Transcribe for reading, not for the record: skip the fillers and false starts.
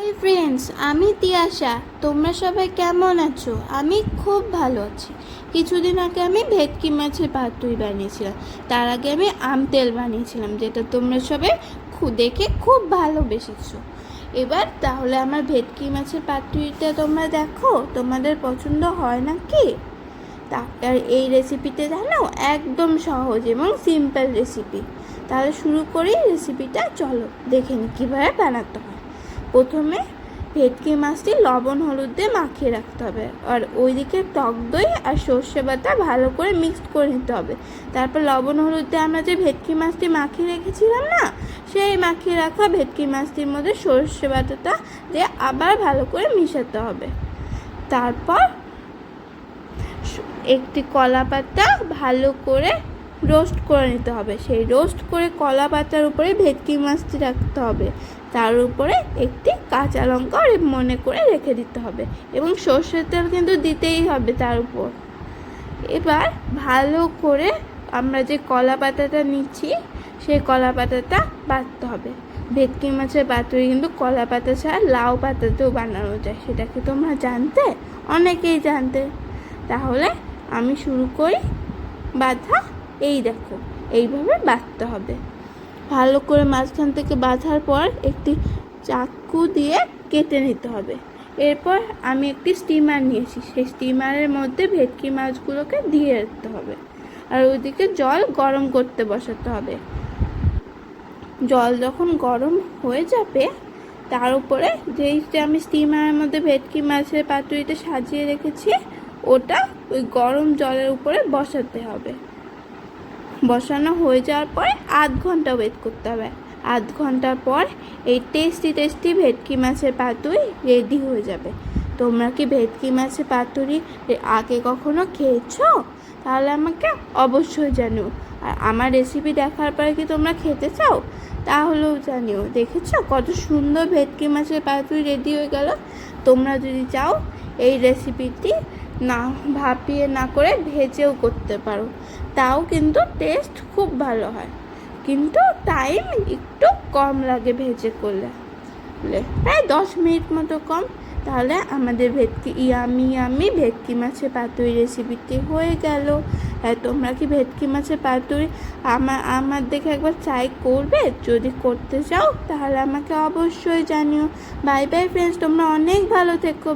Hi friends, আমি তিয়াশা। তোমরা সবাই কেমন আছো? আমি খুব ভালো আছি। কিছুদিন আগে আমি ভেটকি মাছের পাতুরি বানিয়েছিলাম। তার আগে আমি আম তেল বানিয়েছিলাম, যেটা তোমরা সবাই দেখে খুব ভালোবেসেছো। এবার তাহলে আমার ভেটকি মাছের পাতুরিটা তোমরা দেখো, তোমাদের পছন্দ হয় না কি? আর এই রেসিপিতে জানো একদম সহজ এবং সিম্পল রেসিপি। তাহলে শুরু করি রেসিপিটা। চলো দেখে নিই কীভাবে বানাতে হয়। প্রথমে ভেটকি মাছটি লবণ হলুদ দিয়ে মাখিয়ে রাখতে হবে, আর ওইদিকে টক দই আর সর্ষে বাটা ভালো করে মিক্সড করে নিতে হবে। তারপর লবণ হলুদ দিয়ে আমরা যে ভেটকি মাছটি মাখিয়ে রেখেছিলাম না, সেই মাখিয়ে রাখা ভেটকি মাছটির মধ্যে সর্ষে বাটাটা দিয়ে আবার ভালো করে মিশাতে হবে। তারপর একটি কলা পাতা ভালো করে রোস্ট করে নিতে হবে। সেই রোস্ট করে কলা পাতার উপরে ভেটকি মাছটি রাখতে হবে। তার উপরে একটি কাঁচা লঙ্কা মনে করে রেখে দিতে হবে, এবং সর্ষের তেল কিন্তু দিতেই হবে তার উপর। এবার ভালো করে আমরা যে কলা পাতাটা নিচ্ছি, সেই কলা পাতাটা বাটতে হবে। ভেটকি মাছের পাতুরি কিন্তু কলা পাতা ছাড়া লাউ পাতাতেও বানানো যায়। সেটা কি তোমরা জানতে? অনেকেই জানতে। তাহলে আমি শুরু করি বাঁধা। এই দেখো, এইভাবে বাঁধতে হবে। ভালো করে মাঝখান থেকে বাঁধার পর একটি চাকু দিয়ে কেটে নিতে হবে। এরপর আমি একটি স্টিমার নিয়েছি, সেই স্টিমারের মধ্যে ভেটকি মাছগুলোকে দিয়ে রাখতে হবে, আর ওইদিকে জল গরম করতে বসাতে হবে। জল যখন গরম হয়ে যাবে, তার উপরে যেই আমি স্টিমারের মধ্যে ভেটকি মাছের পাতুরিটা সাজিয়ে রেখেছি, ওটা ওই গরম জলের উপরে বসাতে হবে। বসানো হয়ে যাওয়ার পরে আধ ঘন্টা ওয়েট করতে হবে। আধ ঘন্টার পর এই টেস্টি ভেটকি মাছের পাতুরি রেডি হয়ে যাবে। তোমরা কি ভেটকি মাছের পাতুরি আগে কখনো খেয়েছো? তাহলে আমাকে অবশ্যই জানিও। আর আমার রেসিপি দেখার পরে কি তোমরা খেতে চাও? তাহলেও জানিও। দেখেছো কত সুন্দর ভেটকি মাছের পাতুরি রেডি হয়ে গেল। তোমরা যদি চাও এই রেসিপিটি না ভাপিয়ে না করে ভেজেও করতে পারো, তাও কিন্তু টেস্ট খুব ভালো হয়, কিন্তু টাইম একটু কম লাগে ভেজে করলে, প্রায় 10 মিনিট মতো কম। তাহলে আমাদের ইয়ামি ভেটকি মাছের পাতুরি রেসিপিটি হয়ে গেল। তোমরা কি ভেটকি মাছের পাতুরি আমার দেখে একবার ট্রাই করবে? যদি করতে চাও তাহলে আমাকে অবশ্যই জানিও। বাই বাই ফ্রেন্ডস, তোমরা অনেক ভালো থেকো।